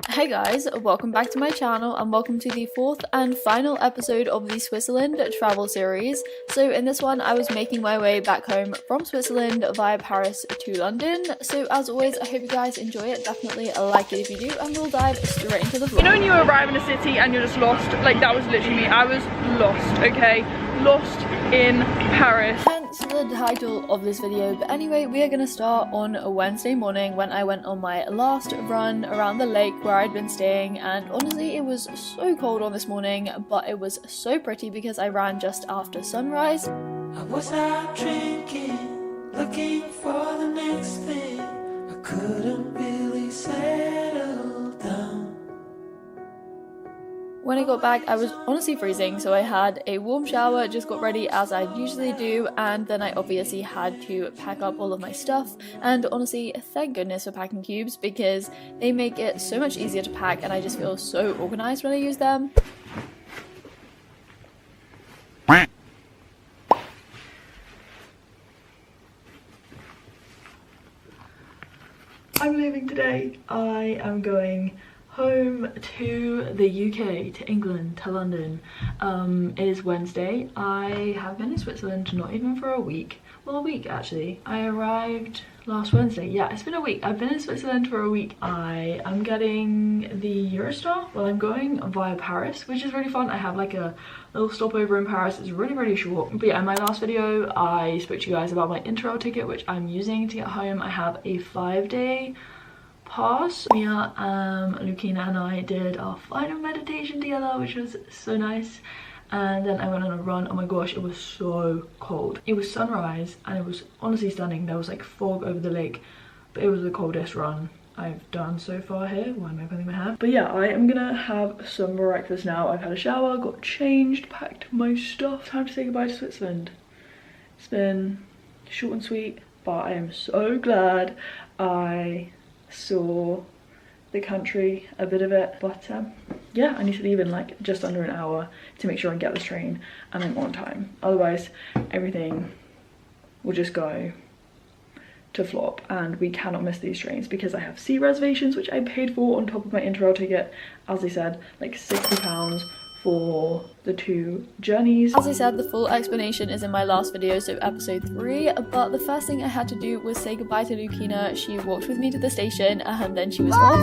Hey guys, welcome back to my channel and welcome to the fourth and final episode of the Switzerland travel series. So in this one I was making my way back home from Switzerland via Paris to London. So as always, I hope you guys enjoy it. Definitely like it if you do, and we'll dive straight into the vlog. You know when you arrive in a city and you're just lost? Like that was literally me. I was lost, okay? Lost in Paris. Hence the title of this video. But anyway, we are going to start on a Wednesday morning when I went on my last run around the lake where I'd been staying, and honestly it was so cold on this morning, but it was so pretty because I ran just after sunrise. I was out drinking, looking for the next thing. I couldn't really settle down. When I got back, I was honestly freezing, so I had a warm shower, just got ready as I usually do, and then I obviously had to pack up all of my stuff. And honestly, thank goodness for packing cubes because they make it so much easier to pack, and I just feel so organized when I use them. I'm leaving today. I am going home to the UK, to England, to London. It is Wednesday. I have been in Switzerland not even for a week. Well, a week actually. I arrived last Wednesday. Yeah, it's been a week. I've been in Switzerland for a week. I am getting the Eurostar. Well, I'm going via Paris, which is really fun. I have like a little stopover in Paris. It's really short. But yeah, in my last video, I spoke to you guys about my Interrail ticket, which I'm using to get home. I have a 5-day pass. Mia, Lucina and I did our final meditation together, which was so nice. And then I went on a run. Oh my gosh, it was so cold. It was sunrise and it was honestly stunning. There was like fog over the lake, but it was the coldest run I've done so far here. Why am I pulling my hair? But yeah, I am gonna have some breakfast now. I've had a shower, got changed, packed my stuff. Time to say goodbye to Switzerland. It's been short and sweet, but I am so glad I saw the country, a bit of it. But yeah, I need to leave in like just under an hour to make sure I get this train and I'm on time. Otherwise everything will just go to flop, and we cannot miss these trains because I have seat reservations which I paid for on top of my Interrail ticket. As I said, like £60 for the 2 journeys. As I said, the full explanation is in my last video, so episode 3, but the first thing I had to do was say goodbye to Lucina. She walked with me to the station and then she was off.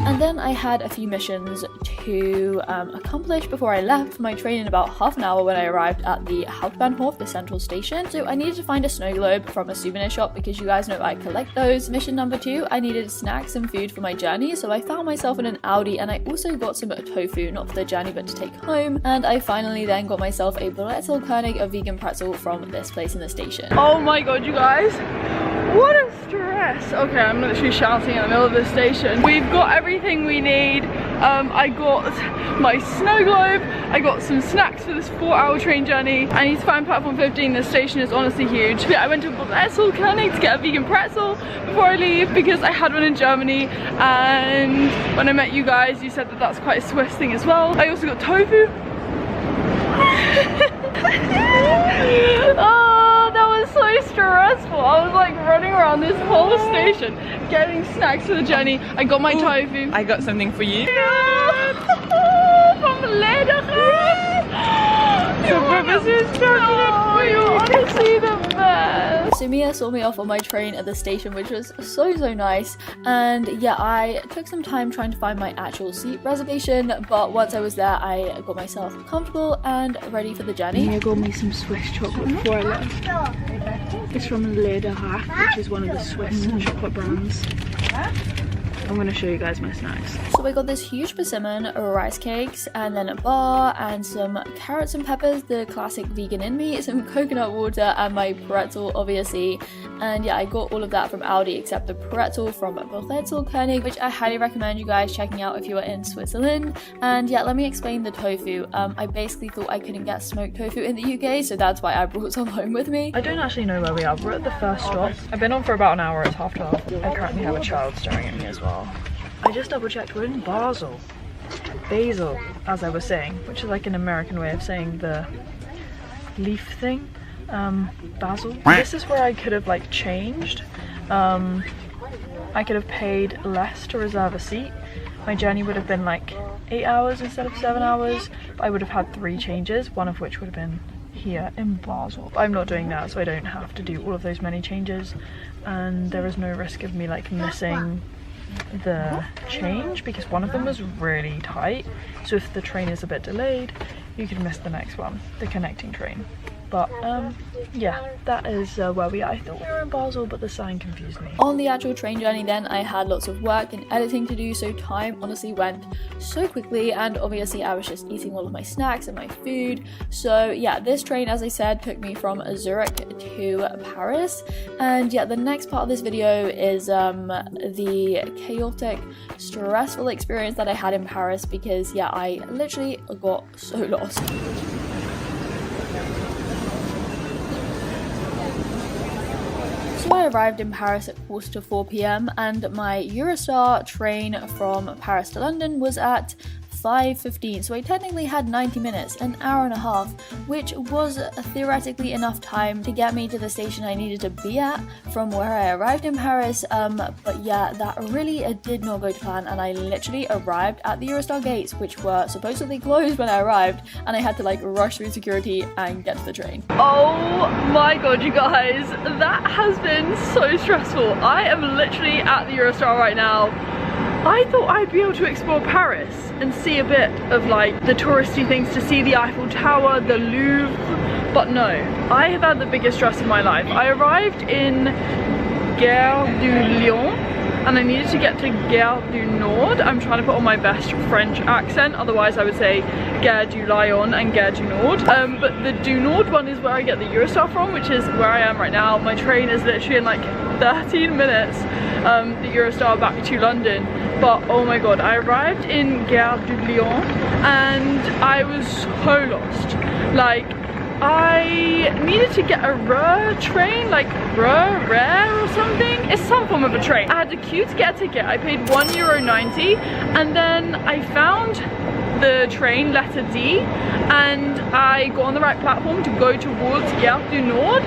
And then I had a few missions to accomplish before I left. My train in about half an hour when I arrived at the Hauptbahnhof, the central station. So I needed to find a snow globe from a souvenir shop because you guys know I collect those. Mission number 2, I needed snacks and food for my journey, so I found myself in an Audi, and I also got some tofu, not for the journey but to take home. And I finally then got myself a Brezelkönig, a vegan pretzel from this place in the station. Oh my god, you guys, what a stress. Okay, I'm literally shouting in the middle of the station. We've got everything we need. I got my snow globe, I got some snacks for this 4-hour train journey. I need to find platform 15. The station is honestly huge. But yeah, I went to Brezelkönig to get a vegan pretzel before I leave because I had one in Germany, and when I met you guys you said that that's quite a Swiss thing as well. I also got tofu. Oh, that was so stressful. I was like running around this whole station getting snacks for the journey. I got my tofu. I got something for you. From Lederer. Oh, you're honestly the best. So Mia saw me off on my train at the station, which was so nice. And yeah, I took some time trying to find my actual seat reservation, but once I was there I got myself comfortable and ready for the journey. Mia got me some Swiss chocolate before I left. It's from Lederer, which is one of the Swiss chocolate brands. I'm going to show you guys my snacks. So I got this huge persimmon, rice cakes, and then a bar, and some carrots and peppers, the classic vegan in me, some coconut water, and my pretzel obviously. And yeah, I got all of that from Aldi except the pretzel from Brezelkönig, which I highly recommend you guys checking out if you are in Switzerland. And yeah, let me explain the tofu. I basically thought I couldn't get smoked tofu in the UK, so that's why I brought some home with me. I don't actually know where we are. We're at the first stop. I've been on for about an hour. It's 12:30. I currently have a child staring at me as well. I just double checked, we're in Basel, as I was saying, which is like an American way of saying the leaf thing. Basil. This is where I could have like changed, I could have paid less to reserve a seat. My journey would have been like 8 hours instead of 7 hours, but I would have had 3 changes, one of which would have been here in Basel. I'm not doing that, so I don't have to do all of those many changes, and there is no risk of me like missing the change because one of them was really tight, so if the train is a bit delayed you could miss the next one, the connecting train. But yeah, that is where we are. I thought we were in Basel, but the sign confused me. On the actual train journey then, I had lots of work and editing to do, so time honestly went so quickly, and obviously I was just eating all of my snacks and my food. So yeah, this train, as I said, took me from Zurich to Paris, and yeah, the next part of this video is the chaotic, stressful experience that I had in Paris, because yeah, I literally got so lost. So I arrived in Paris at 4:45 p.m. and my Eurostar train from Paris to London was at 5:15, so I technically had 90 minutes, an hour and a half, which was theoretically enough time to get me to the station I needed to be at from where I arrived in Paris, but yeah, that really did not go to plan, and I literally arrived at the Eurostar gates, which were supposedly closed when I arrived, and I had to like rush through security and get to the train. Oh my god, you guys, that has been so stressful. I am literally at the Eurostar right now. I thought I'd be able to explore Paris and see a bit of like the touristy things, to see the Eiffel Tower, the Louvre, but no, I have had the biggest stress of my life. I arrived in Gare du Lion and I needed to get to Gare du Nord. I'm trying to put on my best French accent, otherwise I would say Gare du Lion and Gare du Nord. But the du Nord one is where I get the Eurostar from, which is where I am right now. My train is literally in like 13 minutes, the Eurostar back to London. But oh my god, I arrived in Gare du Lion and I was so lost. Like, I needed to get a train, like rare or something. It's some form of a train. I had to queue to get a ticket. I paid €1.90 and then I found the train letter D and I got on the right platform to go towards Gare du Nord,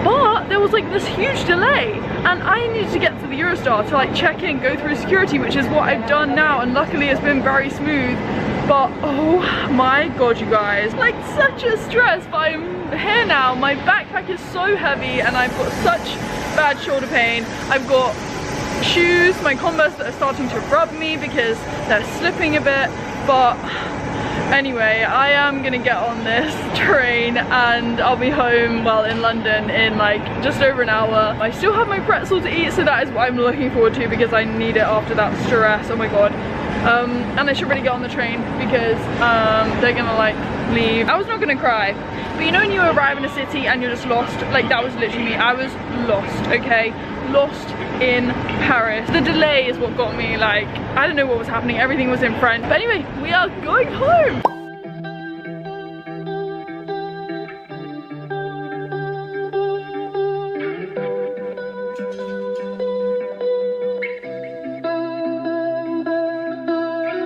but there was like this huge delay and I needed to get to the Eurostar to like check in, go through security, which is what I've done now, and luckily it's been very smooth. But oh my god, you guys, like such a stress. But I'm here now, my backpack is so heavy and I've got such bad shoulder pain. I've got shoes, my Converse, that are starting to rub me because they're slipping a bit. But anyway, I am gonna get on this train and I'll be home, well, in London in like just over an hour. I still have my pretzel to eat, so that is what I'm looking forward to because I need it after that stress. Oh my god. And I should really get on the train because they're gonna like leave. I was not gonna cry, but you know when you arrive in a city and you're just lost, like that was literally me. I was lost, okay? Lost in Paris. The delay is what got me, like, I don't know what was happening, everything was in French. But anyway, we are going home.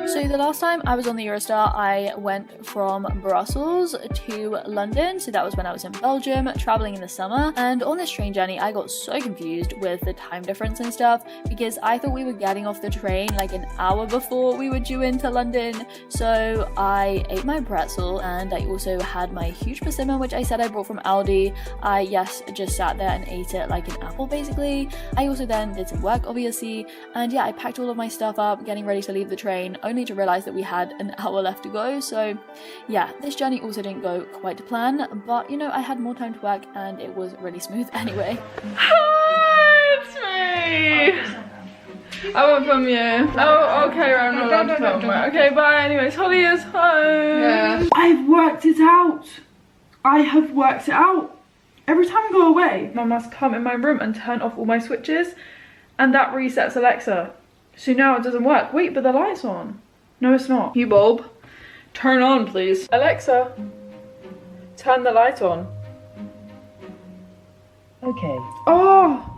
So the last time I was on the Eurostar, I went from Brussels to London, so that was when I was in Belgium, traveling in the summer, and on this train journey I got so confused with the time difference and stuff because I thought we were getting off the train like an hour before we were due into London. So I ate my pretzel and I also had my huge persimmon, which I said I brought from Aldi. I just sat there and ate it like an apple basically. I also then did some work obviously, and yeah, I packed all of my stuff up getting ready to leave the train, only to realize that we had an hour left to go. So yeah, this journey also didn't go quite to plan, but you know, I had more time to work and it was really smooth anyway. Hi, it's me. I went from you. Oh, okay, I'm not allowed to film. Okay, bye. Anyways, Holly is home. Yeah. I've worked it out. I have worked it out. Every time I go away, Mum must come in my room and turn off all my switches, and that resets Alexa. So now it doesn't work. Wait, but the light's on. No, it's not. You bulb, turn on, please. Alexa, turn the light on. okay. Oh.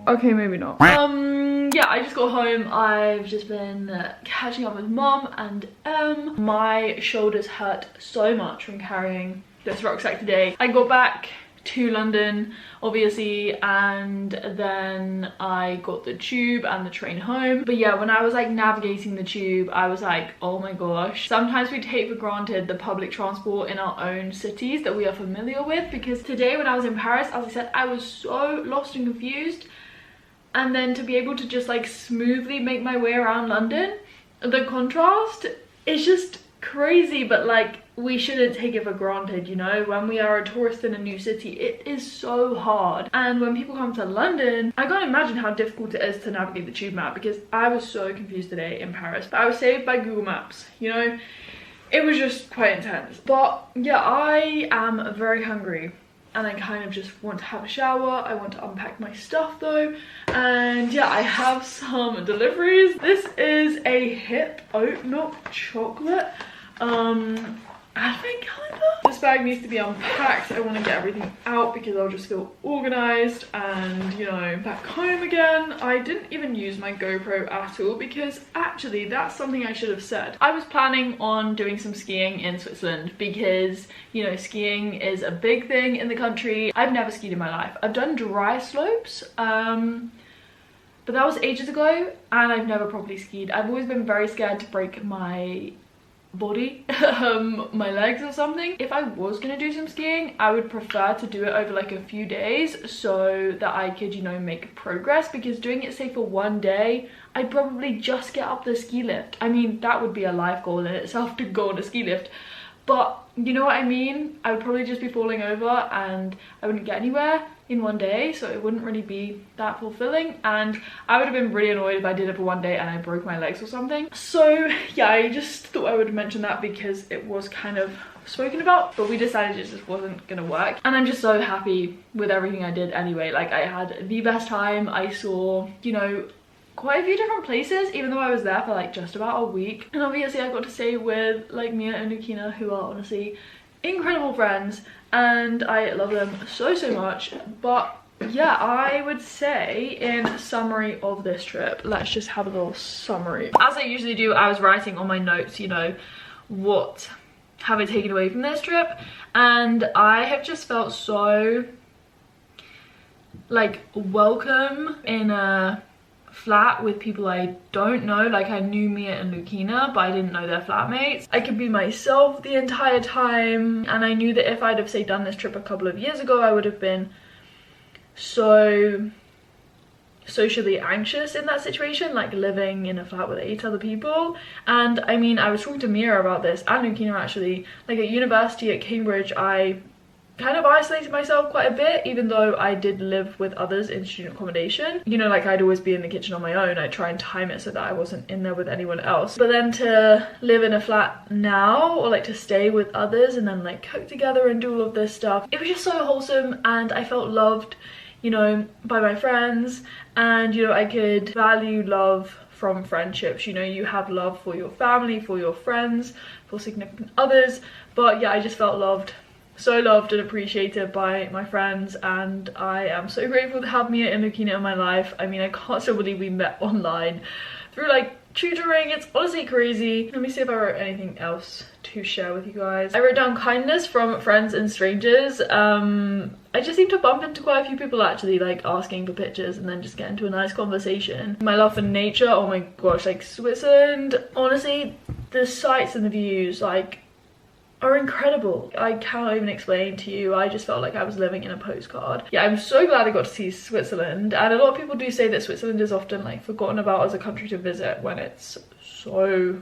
Okay, maybe not. Yeah, I just got home. I've just been catching up with Mum and my shoulders hurt so much from carrying this rucksack today. I got back to London, obviously, and then I got the tube and the train home. But yeah, when I was like navigating the tube, I was like, oh my gosh, sometimes we take for granted the public transport in our own cities that we are familiar with, because today when I was in Paris, as I said, I was so lost and confused, and then to be able to just like smoothly make my way around London, the contrast is just crazy. But like, we shouldn't take it for granted, you know. When we are a tourist in a new city, it is so hard. And when people come to London, I can't imagine how difficult it is to navigate the tube map, because I was so confused today in Paris. But I was saved by Google Maps, you know. It was just quite intense. But yeah, I am very hungry and I kind of just want to have a shower. I want to unpack my stuff though. And yeah, I have some deliveries. This is a hip oat milk chocolate. I think kind of. This bag needs to be unpacked. I want to get everything out because I'll just feel organized and, you know, back home again. I didn't even use my GoPro at all because actually that's something I should have said. I was planning on doing some skiing in Switzerland because, you know, skiing is a big thing in the country. I've never skied in my life. I've done dry slopes, but that was ages ago, and I've never properly skied. I've always been very scared to break my body, my legs or something. If I was gonna do some skiing, I would prefer to do it over like a few days so that I could, you know, make progress, because doing it say for one day, I'd probably just get up the ski lift. I mean, that would be a life goal in itself, to go on a ski lift, but you know what I mean? I would probably just be falling over and I wouldn't get anywhere in one day, so it wouldn't really be that fulfilling, and I would have been really annoyed if I did it for one day and I broke my legs or something. So yeah, I just thought I would mention that because it was kind of spoken about, but we decided it just wasn't gonna work, and I'm just so happy with everything I did anyway. Like, I had the best time. I saw, you know, quite a few different places, even though I was there for like just about a week, and obviously I got to stay with like Mia and Lukina, who are honestly incredible friends, and I love them so much. But yeah, I would say in summary of this trip, let's just have a little summary. As I usually do, I was writing on my notes, you know, what have I taken away from this trip, and I have just felt so like welcome in a flat with people I don't know. Like, I knew Mia and Lukina, but I didn't know their flatmates. I could be myself the entire time, and I knew that if I'd have, say, done this trip a couple of years ago, I would have been so socially anxious in that situation, like living in a flat with 8 other people. And I mean, I was talking to Mia about this, and Lukina actually, like at university at Cambridge, I kind of isolated myself quite a bit, even though I did live with others in student accommodation. You know, like, I'd always be in the kitchen on my own. I'd try and time it so that I wasn't in there with anyone else. But then to live in a flat now, or like to stay with others and then like cook together and do all of this stuff, it was just so wholesome, and I felt loved, you know, by my friends. And, you know, I could value love from friendships. You know, you have love for your family, for your friends, for significant others. But yeah, I just felt loved, so loved and appreciated by my friends, and I am so grateful to have Mia and Lukina in my life. I mean, I can't still believe we met online through like tutoring. It's honestly crazy. Let me see if I wrote anything else to share with you guys. I wrote down kindness from friends and strangers. I just seem to bump into quite a few people actually, like asking for pictures and then just get into a nice conversation. My love for nature, oh my gosh, like Switzerland, honestly, the sights and the views, like, are incredible. I cannot even explain to you. I just felt like I was living in a postcard. Yeah, I'm so glad I got to see Switzerland, and a lot of people do say that Switzerland is often like forgotten about as a country to visit when it's so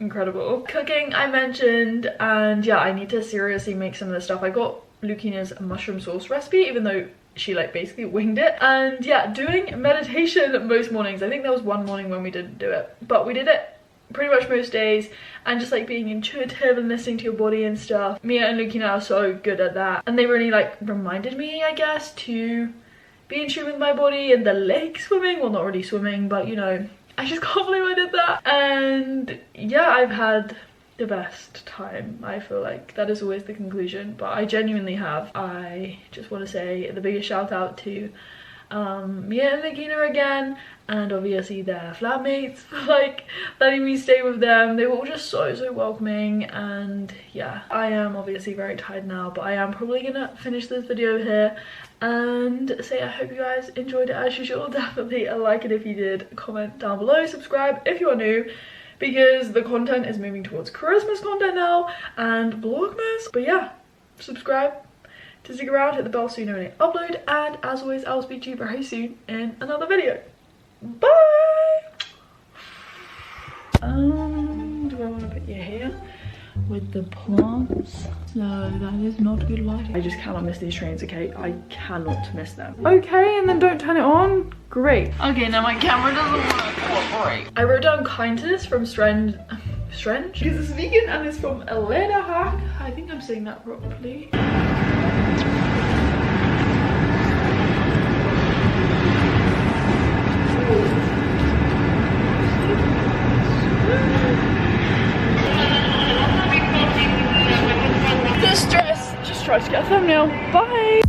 incredible. Cooking I mentioned, and yeah, I need to seriously make some of this stuff. I got Lukina's mushroom sauce recipe, even though she like basically winged it. And yeah, doing meditation most mornings. I think there was one morning when we didn't do it, but we did it pretty much most days, and just like being intuitive and listening to your body and stuff. Mia and Lukina are so good at that, and they really like reminded me, I guess, to be in tune with my body. And the lake swimming, well, not really swimming, but you know, I just can't believe I did that. And yeah, I've had the best time. I feel like that is always the conclusion, but I genuinely have. I just want to say the biggest shout out to Mia and Lakina again, and obviously their flatmates for like letting me stay with them. They were all just so welcoming, and yeah, I am obviously very tired now, but I am probably gonna finish this video here and say I hope you guys enjoyed it as usual. Definitely a like it if you did, comment down below, subscribe if you are new, because the content is moving towards Christmas content now and Vlogmas. But yeah, subscribe to stick around, hit the bell so you know when I upload, and as always I will speak to you very soon in another video. Bye! Do I want to put your hair with the plants? So that is not good lighting. I just cannot miss these trains, okay? I cannot miss them. Okay, and then don't turn it on? Great. Okay, now my camera doesn't want to cooperate. I wrote down kindness from Strange? Because it's vegan and it's from Elena Hack. I think I'm saying that properly. The stress. Just try to get a thumbnail. Bye.